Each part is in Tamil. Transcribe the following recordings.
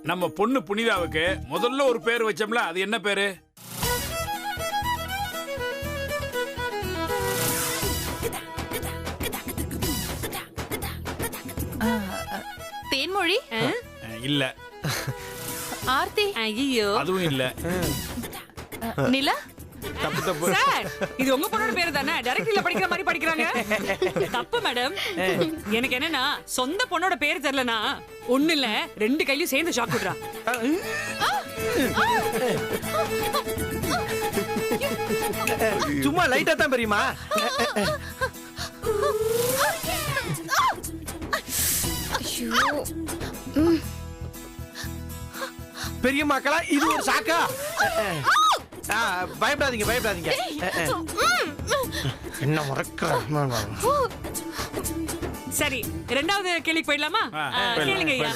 நம்ம பொண்ணு புனிதாவுக்கு முதல்ல ஒரு பேர் வச்சோம்ல, அது என்ன பேரு? தேன்மொழி இல்ல. ஆர்த்தி ஐயோ அதுவும் இல்ல. நிலா. தப்பு தப்பு. சார் இது உங்க பொண்ணோட பேரு தானே? டைரக்டர்ல படிக்கிற மாதிரி படிக்கிறாங்க. தப்பு மேடம். எனக்கு என்னன்னா சொந்த பொண்ணோட பேர் தெரியலனா ஒண்ணு இல்ல 2 கையிலயும் சேர்ந்து ஷாக் விடுறா. சும்மா லைட்டா தான் பெரியமா. பெரிய மக்களா இது ஒரு சாக்கா? பயப்படாதீங்க பயப்படாதீங்க. என்ன மறக்க. சரி ரெண்டாவது கேள்விக்கு போயிடலாமா? கேளுங்க ஐயா.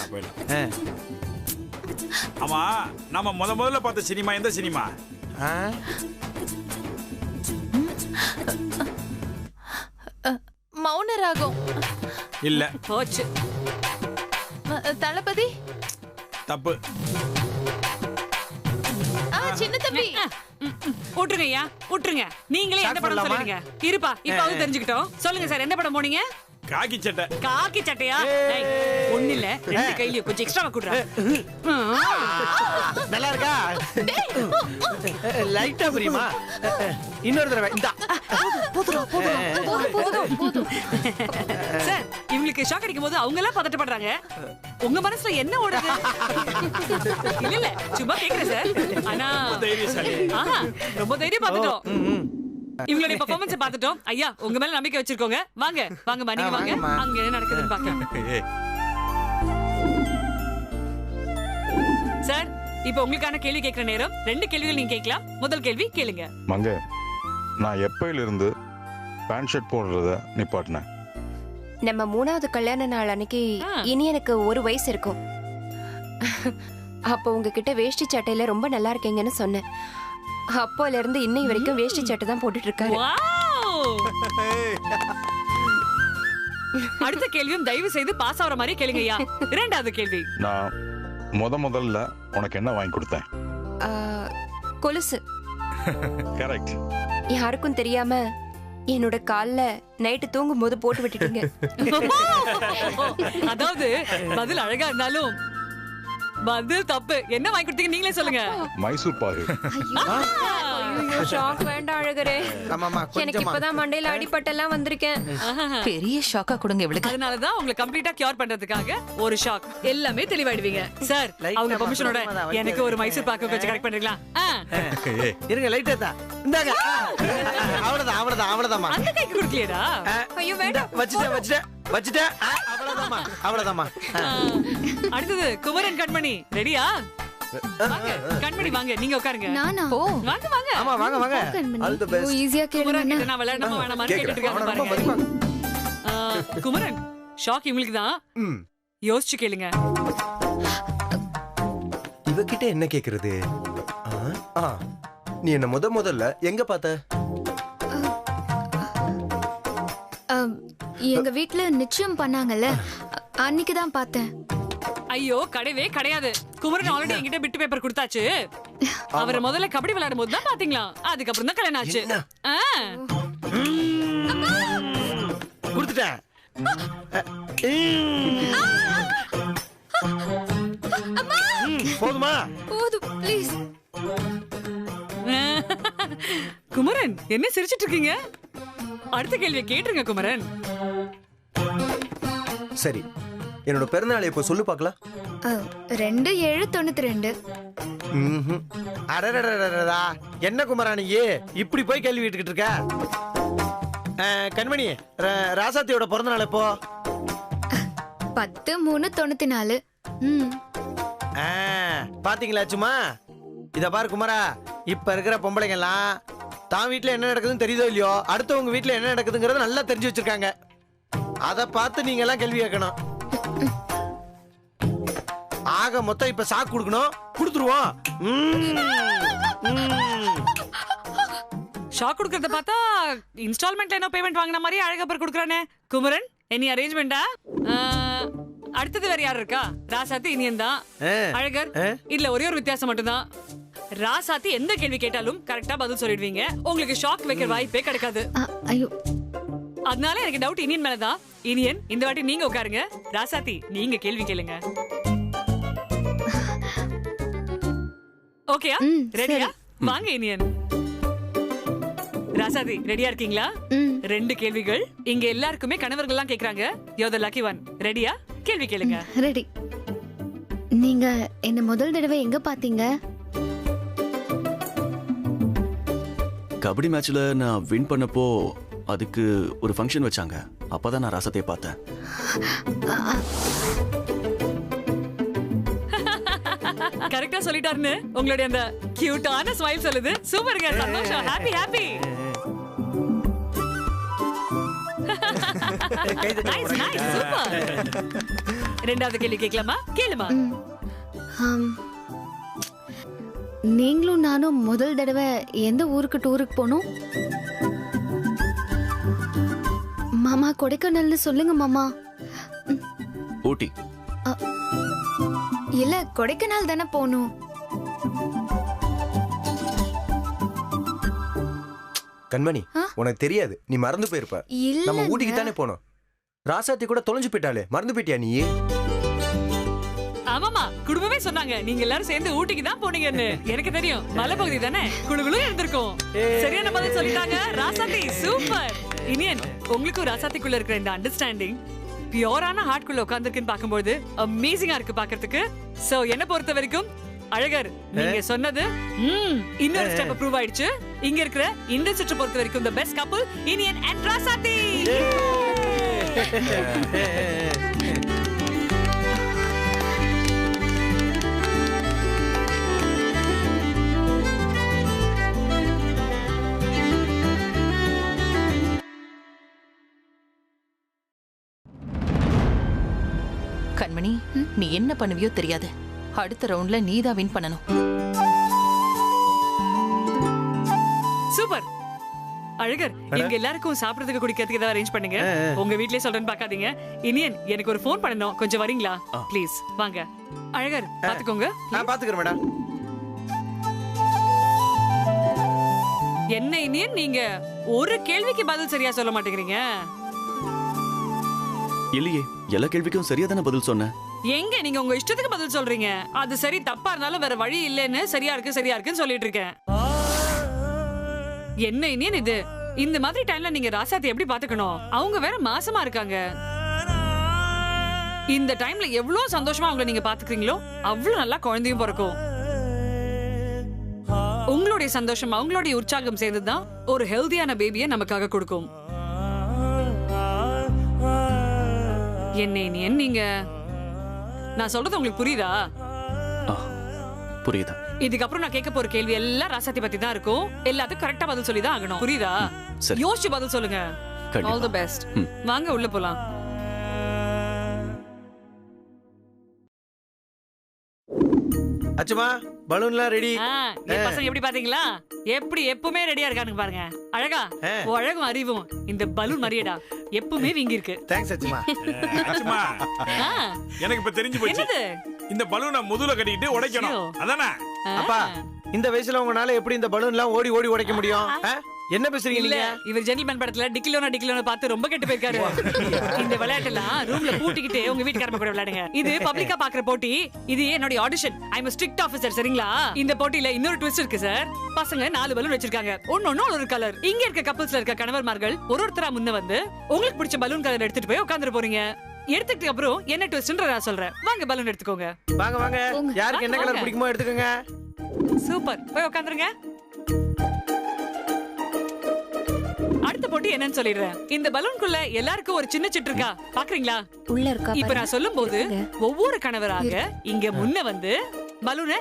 ஆமா, நம்ம முதல்ல பார்த்த சினிமா எந்த சினிமா? மௌன ராகம். இல்ல. போச்சு. தளபதி. தப்பு. சின்ன தம்பி. விட்டுருங்க ஐயா விட்டுருங்க. நீங்களே எந்த படம் சொல்லுங்க. இருப்பா இப்ப தெரிஞ்சுக்கிட்டோம். சொல்லுங்க சார், என்ன படம் போனீங்க? காக்கி சட்டை. காக்கி சட்டையா? ஒண்ணு இல்ல 2 கையிலயும் கொஞ்சம் எக்ஸ்ட்ரா குடுறா. நல்லா இருக்கா? லைட்டா பெரியமா. இன்னொரு தடவை இந்த. சார் இவங்களுக்கு ஷாக் அடிக்கும் போது அவங்க எல்லாம் பதட்டப்படுறாங்க. உங்க மனசுல என்ன ஓடுது? இல்ல இல்ல சும்மா கேக்குறேன் சார். ஆனா ரொம்ப தைரியம் பார்த்துட்டோம். இவங்களுடைய பெர்ஃபார்மன்ஸ் பார்த்துட்டோம். ஐயா உங்க மேல நம்பிக்கை வச்சிருக்கோங்க. வாங்க வாங்க நீங்க வாங்க. அங்க என்ன நடக்குதுன்னு பார்க்கலாம். சார் இப்போ உங்களுக்கான கேள்வி கேட்கிற நேரம். 2 கேள்விகள் நீங்க கேட்கலாம். முதல் கேள்வி கேளுங்க. மங்க, நான் எப்பையில இருந்து பேண்ட் ஷர்ட் போடுறத நிப்பாட்டினேன்? நம்ம 3வது கல்யாண நாள் அன்னைக்கு இனி எனக்கு 1 வயசு இருக்கும். அப்போ உங்ககிட்ட வேஷ்டி சட்டையில ரொம்ப நல்லா இருக்கீங்கன்னு சொன்னேன். அப்போல இருந்து இன்னை வரைக்கும் வேஷ்டி சட்டை தான் போட்டுட்டு இருக்காரு. அடுத்த கேள்வியும் தயவு செய்து பாஸ் ஆவற மாதிரி கேளுங்க ஐயா. இரண்டாவது கேள்வி. நான் முதல்ல உனக்கு என்ன வாங்கி கொடுத்தேன்? கொலுசு. கரெக்ட். யாருக்கும் தெரியாம என்னோட கால்ல நைட்டு தூங்கும் போது போட்டு விட்டுட்டீங்க. அதாவது பதில் அழகா இருந்தாலும் பதில் தப்பு. என்ன வாங்கி கொடுத்தீங்க நீங்களே சொல்லுங்க. மைசூர் பாகு. ஷாக் வேண்டாம் அழகரே. எனக்கு இப்பதான் மண்டையில அடிபட்டெல்லாம் வந்திருக்கேன். பெரிய ஷாக்கா கொடுங்க இவளுக்கு. அதனாலதான் உங்களை கம்ப்ளீட்டா கியூர் பண்றதுக்காக ஒரு ஷாக். எல்லாமே தெளிவாயிடுவீங்க. சார் அவங்க பெர்மிஷனோட எனக்கு ஒரு மைசூர் பாக்கு வச்சு கரெக்ட் பண்றீங்களா? இருங்க லைட்டா தான். இந்தாங்க. அவ்வளவுதான் அவ்வளவுதான் அவ்வளவுதான். அந்த கைக்கு கொடுக்கலையடா? ஐயோ வேண்டாம். வச்சிட்டேன். அவ்வளவுதாம்மா. அடுத்தது குமரன் கண்மணி ரெடியா? வாங்க கண்மணி வாங்க நீங்க உட்காருங்க. நானா? வாங்க வாங்க. ஆமா வாங்க வாங்க. All the best. ஈஸியா கேளுங்க. நான் விளையாடணுமா வேணாமா கேட்டுட்டு இருக்காங்க பாருங்க. குமரன் ஷாக் இவங்களுக்கு தான். யோசிச்சு கேளுங்க. இவகிட்ட என்ன கேக்குறது? நீ என்ன முதல்ல எங்க பார்த்த? எங்க வீட்ல நிச்சயம் பண்ணாங்கல்ல, அன்னைக்கு தான் பார்த்தேன். ஐயோ கிடையவே கிடையாது. குமரன் ஆல்ரெடி என்கிட்ட பிட் பேப்பர் கொடுத்தாச்சு. அவரை முதல்ல கபடி விளையாடும் போது தான் பாத்தீங்களா? அதுக்கப்புறம் தான் கல்யாணம் ஆச்சு. கொடுத்துட்டேன். போதுமா? போதும் ப்ளீஸ். குமரன் என்ன சிரிச்சிட்டு இருக்கீங்க? அடுத்த கேள்வியை கேட்டுருங்க குமரன். சரி, என்னோட பிறந்தநாள் எப்போ சொல்லு பார்க்கலாம். 2792. அடடடடடா, என்ன குமராணி இப்படி போய் கேள்வி கேட்டுக்கிட்டு இருக்க? கண்மணி, ராசாத்தியோட பிறந்த நாள் எப்போ? 10/3/94. பாத்தீங்களா சும்மா? இத பாரு குமரா, இப்ப இருக்கிற பொம்பளைங்க எல்லாம் தான் வீட்டுல என்ன நடக்குதுன்னு தெரியுதோ இல்லையோ, அடுத்தவங்க வீட்டுல என்ன நடக்குதுங்கறத நல்லா தெரிஞ்சு வச்சிருக்காங்க. அத பார்த்து நீங்க எல்லாம் கேள்வி கேட்கணும். ஆக மொத்தம் இப்ப சாக்கு கொடுக்கணும், கொடுத்துருவோம். ஷாக் கொடுக்கறத பார்த்தா இன்ஸ்டால்மெண்ட்ல என்ன பேமெண்ட் வாங்கின மாதிரி அழகப்பர் கொடுக்குறானே. குமரன் எனி அரேஞ்ச்மெண்டா? அடுத்தது வேற யார் இருக்கா? ராசாத்தி இனியன் தான். அழகர் இல்ல, ஒரே ஒரு வித்தியாசம் மட்டும்தான். ராசாத்தி எந்த கேள்வி கேட்டாலும் கரெக்டா பதில் சொல்லிடுவீங்க. உங்களுக்கு ஷாக் வைக்கிற வாய்ப்பே கிடைக்காது. ஐயோ, அதனால எனக்கு டவுட் இனியன் மேலதான். இனியன், இந்த வாட்டி நீங்க உட்காருங்க. ராசாத்தி, நீங்க கேள்வி கேளுங்க. ஓகேயா? ரெடியா? வாங்க இனியன். ராசாதி, ரெடியா இருக்கீங்களா? 2 கேள்விகள். இங்க எல்லாருக்குமே கணவர்கள் எல்லாம் கேக்குறாங்க. You are the lucky one. ரெடியா? கேள்வி கேளுங்க. ரெடி. நீங்க என்ன முதல் தடவை எங்க பாத்தீங்க? கபடி மேட்ச்ல நான் வின் பண்ணப்போ அதுக்கு ஒரு ஃபங்க்ஷன் வச்சாங்க. அப்பதான் நான் ராசத்தை பார்த்தேன். கரெக்டா சொல்லிட்டாருன்னு உங்களுடைய அந்த கியூட்டான ஸ்மைல் சொல்லுது. சூப்பர்ங்க, சந்தோஷம். Happy happy. Nice nice, super. ரெண்டாவது கேள்வி கேட்கலாமா? கேளுமா. நீங்களும் நானும் முதல் தடவை எந்த ஊருக்கு டூருக்கு போனோம்? மாமா, கொடைக்கானல்னு சொல்லுங்க மாமா. ஊட்டி. இல்ல, கொடைக்கானல் தானே போனோம். கண்மணி, உனக்கு தெரியாது, நீ மறந்து போயிருப்ப. நம்ம ஊட்டிக்கு தானே போனோம். ராசாத்தி கூட தொலைஞ்சு போயிட்டாலே, மறந்து போயிட்டியா நீ? ஆமாமா, குடும்பமே சொன்னாங்க நீங்க எல்லாரும் சேர்ந்து ஊட்டிக்கு தான் போனீங்கன்னு. எனக்கு தெரியும், மலை பகுதி தானே, குளுகுளு இருந்திருக்கும். சரியான பதில் சொல்லிட்டாங்க ராசாத்தி. சூப்பர். இனியன், உங்களுக்கும் ராசாத்திக்குள்ள இருக்கிற இந்த அண்டர்ஸ்டாண்டிங் பியூரான ஹார்ட்குள்ள உட்கார்ந்துருக்குன்னு பாக்கும்போது அமேசிங்கா இருக்கு பாக்குறதுக்கு. சோ என்ன பொறுத்த வரைக்கும் அழகர், நீங்க சொன்னது இன்னொரு ஸ்டெப் ப்ரூவ் ஆயிடுச்சு. இங்க இருக்கிற இந்த சுற்று பொறுத்த வரைக்கும் the best couple Iniyan and ராசாத்தி. கண்மணி, நீ என்ன பண்ணுவியோ தெரியாது. அடுத்த ரவுண்ட்ல நீதான் வின் பண்ணணும். சூப்பர். அழகர், இங்க எல்லாருக்கும் சாப்பிடுறதுக்கு குடிக்கிறதுக்கு ஏதாவது அரேஞ்ச் பண்ணுங்க. உங்க வீட்லயே சொல்றேன்னு பாக்காதீங்க. இனியன், எனக்கு ஒரு ஃபோன் பண்ணணும், கொஞ்சம் வரீங்களா ப்ளீஸ்? வாங்க. அழகர், பாத்துக்கோங்க. பாத்துக்கிறேன் மேடம். என்ன இனியன், நீங்க ஒரு கேள்விக்கு பதில் சரியா சொல்ல மாட்டேங்கிறீங்க. இல்லையே, எல்லா கேள்விக்கும் சரியா தானே பதில் சொன்னேன். எங்க நீங்க உங்க இஷ்டத்துக்கு பதில் சொல்றீங்க? அது சரி தப்பா இருந்தாலும் வேற வழி இல்லைன்னு சரியா இருக்குன்னு சொல்லிட்டு இருக்கேன். என்ன இனியன் இது? இந்த மாதிரி டைம்ல நீங்க ராசாத்தி எப்படி பாத்துக்கணும்? அவங்க வேற மாசமா இருக்காங்க. இந்த டைம்ல எவ்வளவு சந்தோஷமா அவங்களை நீங்க பாத்துக்கிறீங்களோ அவ்வளவு நல்லா குழந்தையும் பிறக்கும். உங்களுடைய சந்தோஷம், அவங்களுடைய உற்சாகம் சேர்ந்துதான் ஒரு ஹெல்தியான பேபியை நமக்காக கொடுக்கும். என்ன இனியன், நீங்க நான் சொல்றது உங்களுக்கு புரியுதா? புரியுதா? இதுக்கப்புறம் நான் கேட்க போற கேள்வி எல்லாம் ராசாத்தி பத்தி தான் இருக்கும். எல்லாத்துக்கும் கரெக்டா பதில் சொல்லி தான் ஆகணும். புரியுதா? யோசிச்சு பதில் சொல்லுங்க. All the best. வாங்க உள்ள போலாம். அச்சுமா, பலூன்லாம் ரெடி. பசங்க எப்படி பாத்தீங்களா? எப்படி எப்பவுமே ரெடியா இருக்கானுங்க பாருங்க. அழகா, அழகும் அறிவும் இந்த பலூன் மரியடா எப்பவுமே வீங்கி இருக்கு. தேங்க்ஸ் அச்சுமா. அச்சுமா, எனக்கு இப்ப தெரிஞ்சு போச்சு. இந்த பலூனை முதுல கட்டிட்டு உடைக்கணும், அதானே? அப்பா, இந்த வயசுல உங்களால எப்படி இந்த பலூன்லாம் ஓடி ஓடி உடைக்க முடியும்? என்ன பேசுறீங்க நீங்க? இவர் ஜென்டில்மேன் படத்துல டிக்கிலோனா பார்த்து ரொம்ப கெட்டு போயிருக்காரு. இந்த விளையாட்டெல்லாம் ரூம்ல பூட்டிக்கிட்டு உங்க வீட்டுக்காரங்க கூட விளையாடுங்க. இது பப்ளிக்கா பாக்குற போட்டி. இது என்னோட ஆடிஷன். ஐ அம் ஸ்ட்ரிக்ட் ஆபீசர், சரிங்களா? இந்த போட்டியில இன்னொரு ட்விஸ்ட் இருக்கு சார். பசங்க 4 பலூன் வச்சிருக்காங்க, ஒன்னொன்னு ஒரு கலர். இங்க இருக்க கப்பல்ஸ்ல இருக்க கணவர்மார்கள் ஒருத்தரா முன்ன வந்து உங்களுக்கு பிடிச்ச பலூன் கலர் எடுத்துட்டு போய் உட்கார்ந்து போறீங்க. எடுத்துக்கிட்டு அப்புறம் என்ன ட்விஸ்ட்ன்ற நான் சொல்றேன். வாங்க பலூன் எடுத்துக்கோங்க. வாங்க வாங்க, யாருக்கு என்ன கலர் பிடிக்குமோ எடுத்துக்கோங்க. சூப்பர், போய் உட்காந்துருங்க. அடுத்த போட்டி என்னன்னு சொல்லிடுறேன். இந்த பலூன்குள்ள எல்லாருக்கும் ஒரு சின்ன சிட்டு இருக்கா, பாக்குறீங்களா? உள்ள இருக்கா? இப்ப நான் சொல்லும் போது ஒவ்வொரு கணவராக இங்க முன்ன வந்து பலூனை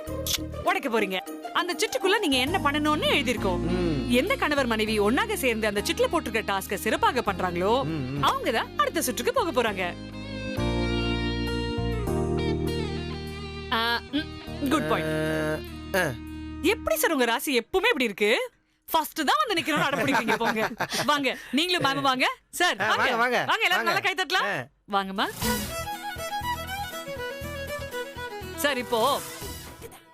உடைக்க போறீங்க. அந்த சிட்டுக்குள்ள நீங்க என்ன பண்ணணும்னு எழுதிருக்கோம். எந்த கணவர் மனைவி ஒன்னாக சேர்ந்து அந்த சிட்டுல போட்டிருக்க டாஸ்க சிறப்பாக பண்றாங்களோ அவங்கதான் அடுத்த சுற்றுக்கு போக போறாங்க. Good point. எப்படி சார் உங்க ராசி எப்பவுமே இப்படி இருக்கு? ஃபர்ஸ்ட் தான் வந்து நிக்கணும், அட பிடிப்பீங்க. போங்க வாங்க, நீங்களும் மேம் வாங்க. சார் வாங்க வாங்க, எல்லாரும் நல்லா கை தட்டலாம். வாங்கம்மா. சார் இப்போ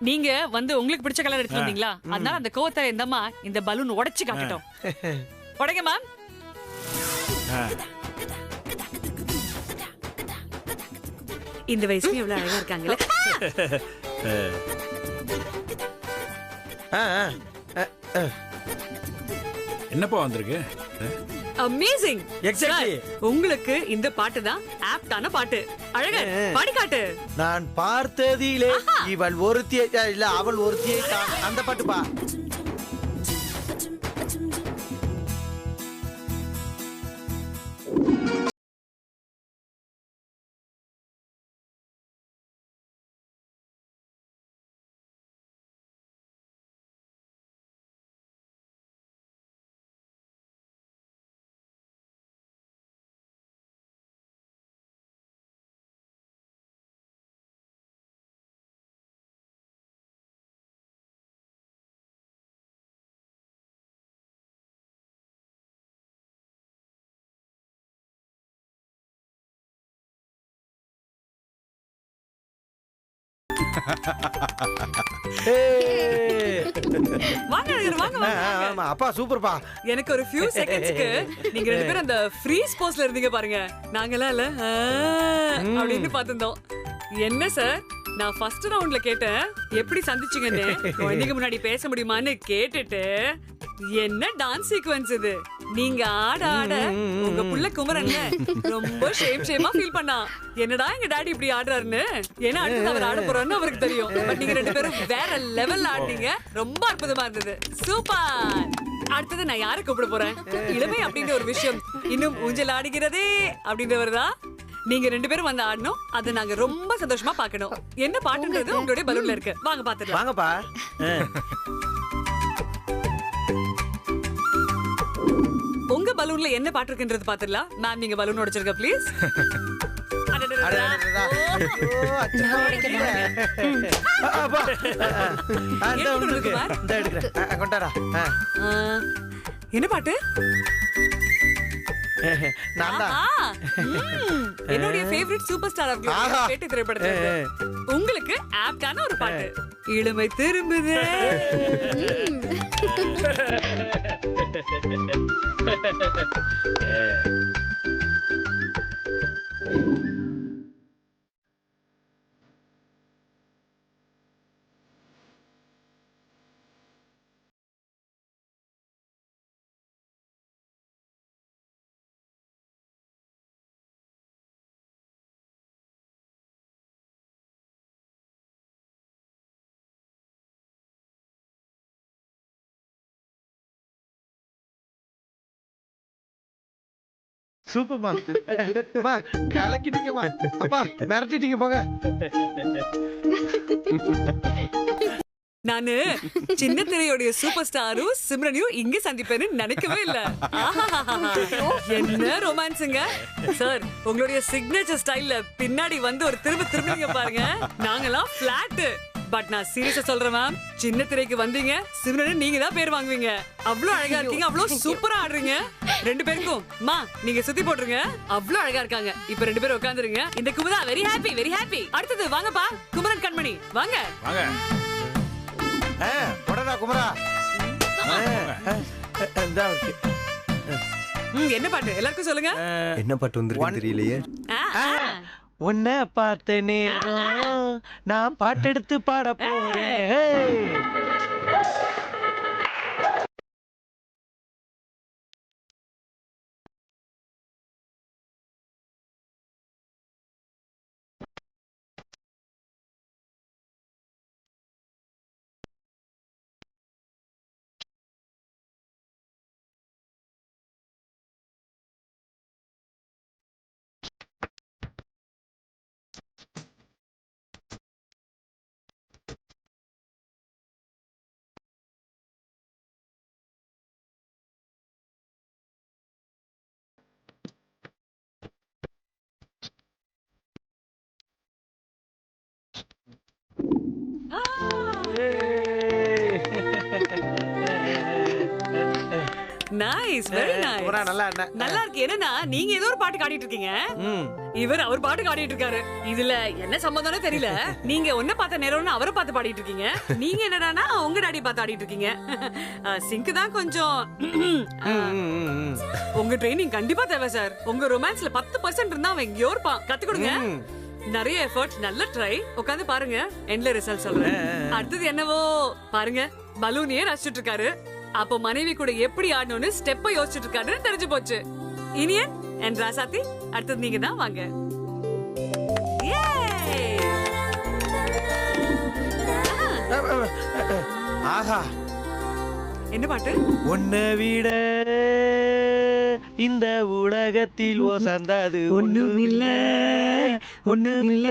நீங்க வந்து உங்களுக்கு பிடிச்ச கலர் எடுத்து வந்தீங்களா, அதனால அந்த கோவத்தை இந்தம்மா இந்த பலூன் உடைச்சு காட்டட்டும். உடைங்க மேம். இந்த வயசுல எவ்வளவு அழகா இருக்காங்களே. என்னப்பா வந்திருக்கு? அமேசிங். Exactly. உங்களுக்கு இந்த பாட்டு தான் ஆப்டான பாட்டு. அழகா பாடி காட்டு. நான் பார்த்ததிலே இவள் ஒருத்தியை இல்ல அவள் ஒருத்தியை தான். அந்த பாட்டுப்பா. வாங்க வாங்க வாங்க. ஆமா அப்பா சூப்பர்ப்பா. எனக்கு ஒரு few செகண்ட்ஸ்க்கு நீங்க ரெண்டு பேரும் அந்த ஃப்ரீஸ் போஸ்ல இருந்தீங்க பாருங்க. நாங்கலாம் இல்ல அப்படின்னு பார்த்திருந்தோம். என்ன சார், நான் ஃபர்ஸ்ட் ரவுண்ட்ல கேட்டேன் எப்படி சந்திச்சீங்கன்னு, குழந்தைங்க முன்னாடி பேச முடியுமான்னு கேட்டுட்டு என்ன டான்ஸ் சீக்வென்ஸ் இது. நீங்க ஆட ஆட உங்க புள்ள குமரன் ரொம்ப ஷேமா ஃபீல் பண்ணா. என்னடா எங்க டாடி இப்படி ஆடுறாருன்னு. ஏன்னா அடுத்து அவர் ஆட போறாருன்னு அவருக்கு தெரியும். பட் நீங்க ரெண்டு பேரும் வேற லெவல்ல ஆடுனீங்க. ரொம்ப அற்புதமா இருந்தது. சூப்பர். அடுத்தது நான் யாரை கூப்பிட போறேன்? இளமை அப்படின்ற ஒரு விஷயம் இன்னும் ஊஞ்சல் ஆடுகிறதே அப்படின்றவர்தா. நீங்க ரெண்டு பேரும் வந்து ஆடணும். அதை நாங்க ரொம்ப சந்தோஷமா பார்க்கணும். என்ன பாட்டுன்றது உங்களுடைய பலூன்ல இருக்கு. வாங்க பாத்துக்கலாம். வாங்கப்பா. உங்க பலூன்ல என்ன பாட்டு இருக்குன்றது பாத்துடலாம். மேம் நீங்க பலூன் உடைச்சிருக்க ப்ளீஸ். என்ன பாட்டு? என்னுடைய ஃபேவரட் சூப்பர் ஸ்டார் பேட்டு திரைப்படத்துல உங்களுக்கு ஆப்டான ஒரு பாட்டு. இளமை திரும்புதே. சூப்பர்மா. அம்மா கலக்கிட்டீங்கம்மா. அப்பா மிரட்டிட்டீங்க போங்க. நானு சின்ன திரையோடைய சூப்பர் ஸ்டாரும் சிம்ரனையும் இங்க சந்திப்பேன்னு நினைக்கவே இல்ல. என்ன ரொமான்ஸுங்க சார். உங்களுடைய சிக்னேச்சர் ஸ்டைல்ல பின்னாடி வந்து ஒரு திரும்பிங்க பாருங்க. நாங்கெல்லாம் பிளாட். பட் நான் சீரியஸா சொல்றேன் மேம், சின்ன திரைக்கு வந்தீங்க சிம்ரன் நீங்க தான் பேர் வாங்குவீங்க. அவ்வளவு அழகா இருக்கீங்க, அவ்வளவு சூப்பரா ஆடுறீங்க. ரெண்டு பேருக்கும் மா நீங்க சுத்தி போட்டுருங்க. அவ்வளவு அழகா இருக்காங்க. இப்ப ரெண்டு பேரும் உட்காந்துருங்க. இந்த Kumudha very happy very happy. அடுத்தது வாங்கப்பா குமரன் கண்மணி வாங்க வாங்க. போடா குமரா. என்ன பாட்டு எல்லாருக்கும் சொல்லுங்க. என்ன பாட்டு வந்திருக்கு தெரியலையே. உன்னை பார்த்த நேரம் நான் பாட்டெடுத்து பாட போறேன். Nice, very nice. குமரா நல்லா என்ன நல்லா இருக்கு. என்னன்னா நீங்க ஏதோ ஒரு பாட்டு காட்டிட்டு இருக்கீங்க, இவர் அவர் பாட்டு காட்டிட்டு இருக்காரு. இதுல என்ன சம்பந்தம்னு தெரியல. நீங்க ஒன்ன பார்த்த நேரம்னு அவரை பார்த்து பாடிட்டு இருக்கீங்க, நீங்க என்னடானா உங்க டாடி பார்த்து ஆடிட்டு இருக்கீங்க. சிங்க் தான் கொஞ்சம். உங்க ட்ரைனிங் கண்டிப்பா தேவை சார். உங்க ரொமான்ஸ்ல 10% இருந்தா அவன் எங்கேயோ இருப்பான். கத்து கொடுங்க. நிறைய எஃபர்ட், நல்ல ட்ரை. உட்காந்து பாருங்க, எண்ட்ல ரிசல்ட் சொல்றேன். அடுத்தது என்னவோ பாருங்க, பலூனியே ரசிச்சுட்டு இருக்காரு. அப்போ மனைவி கூட எப்படி ஆடணும்னு ஸ்டெப்பை யோசிச்சுட்டு இருக்காருன்னு தெரிஞ்சு போச்சு. இனியன் அண்ட் ராசாத்தி, அடுத்தது நீங்க தான். வாங்க. ஆஹா, என்ன பாட்டு? உன்னை விட இந்த உலகத்தில் ஒசந்தது ஒண்ணுமில்ல, ஒண்ணுமில்ல.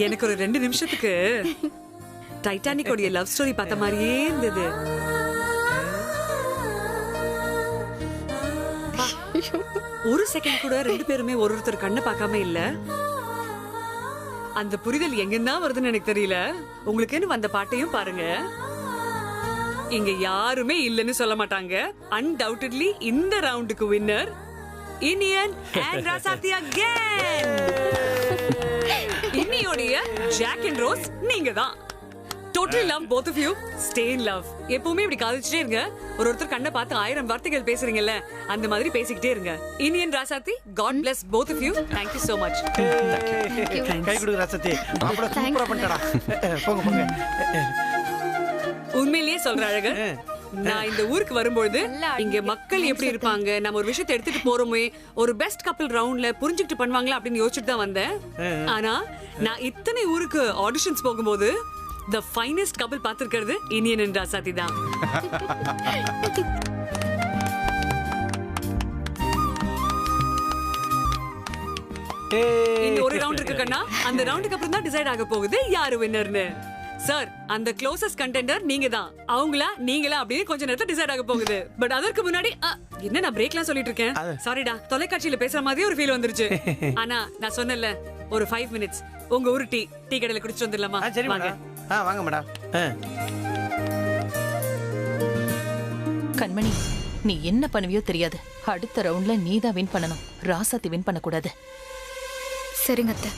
எனக்கு ஒரு 2 நிமிஷத்துக்கு டைட்டானிக் உடைய லவ் ஸ்டோரி பார்த்த மாதிரியே இருந்தது. ஒரு செகண்ட் கூட 2 பேருமே ஒருத்தர் கண்ணை பார்க்காம இல்ல. அந்த புரிதல் எங்கன்னா வருதுன்னு எனக்கு தெரியல. உங்களுக்குன்னு வந்த பாட்டையும் பாருங்க. இங்க யாருமே இல்லன்னு சொல்ல மாட்டாங்க. அன்டவுட்டட்லி இந்த ரவுண்டுக்கு winner Iniyan and Rasathi again. இன்னியோடைய ஜாக் அண்ட் ரோஸ் நீங்க தான். Totally love both of you. Stay in love. எப்பவுமே இப்படி காதலிச்சிட்டே இருங்க. ஒருத்தர் கண்ணை பார்த்து 1000 வார்த்தைகள் பேசுறீங்கல்ல, அந்த மாதிரி பேசிக்கிட்டே இருங்க. இனியன் ராசாத்தி, God bless both of you. Thank you so much. கை கொடு ராசாத்தி. மாப்பிள சூப்பரா பண்ணிட்டடா. போங்க போங்க. உண்மையிலேயே சொல்ற அழகு, நான் இந்த ஊருக்கு வரும்போது இங்க மக்கள் எப்படி இருப்பாங்க, நம்ம ஒரு விஷயத்தை எடுத்துட்டு போறோமே, ஒரு பெஸ்ட் கப்பிள் ரவுண்ட்ல புரிஞ்சுக்கிட்டு பண்ணுவாங்களா அப்படின்னு யோசிச்சுட்டு தான் வந்தேன். ஆனா நான் இத்தனை ஊருக்கு ஆடிஷன்ஸ் போகும்போது the finest couple பாத்திருக்கிறது Iniyan and ராசாத்தி தான். இந்த ஒரு ரவுண்ட் இருக்கு கண்ணா, அந்த ரவுண்டுக்கு அப்புறம் தான் டிசைட் ஆக போகுது யாரு வின்னர்னு. சார், அந்த க்ளோசஸ்ட் கண்டெண்டர் நீங்க தான். அவங்களா நீங்களா அப்படின்னு கொஞ்ச நேரத்துல டிசைட் ஆக போகுது. பட் அதற்கு முன்னாடி என்ன நான் பிரேக்லாம் சொல்லிட்டு இருக்கேன். சாரிடா, தொலைக்காட்சியில பேசுற மாதிரி ஒரு ஃபீல் வந்துருச்சு. ஆனா நான் சொன்னேன்ல, ஒரு 5 மினிட்ஸ் உங்க ஊரு டீ கடையில குடிச்சிட்டு வந்துடலாமா? வாங்க. வாங்க மேடம். கண்மணி, நீ என்ன பண்ணுவியோ தெரியாது. அடுத்த ரவுண்ட்ல நீ தான் வின் பண்ணணும், ராசாத்தி வின் பண்ண கூடாது. சரிங்க அத்தை.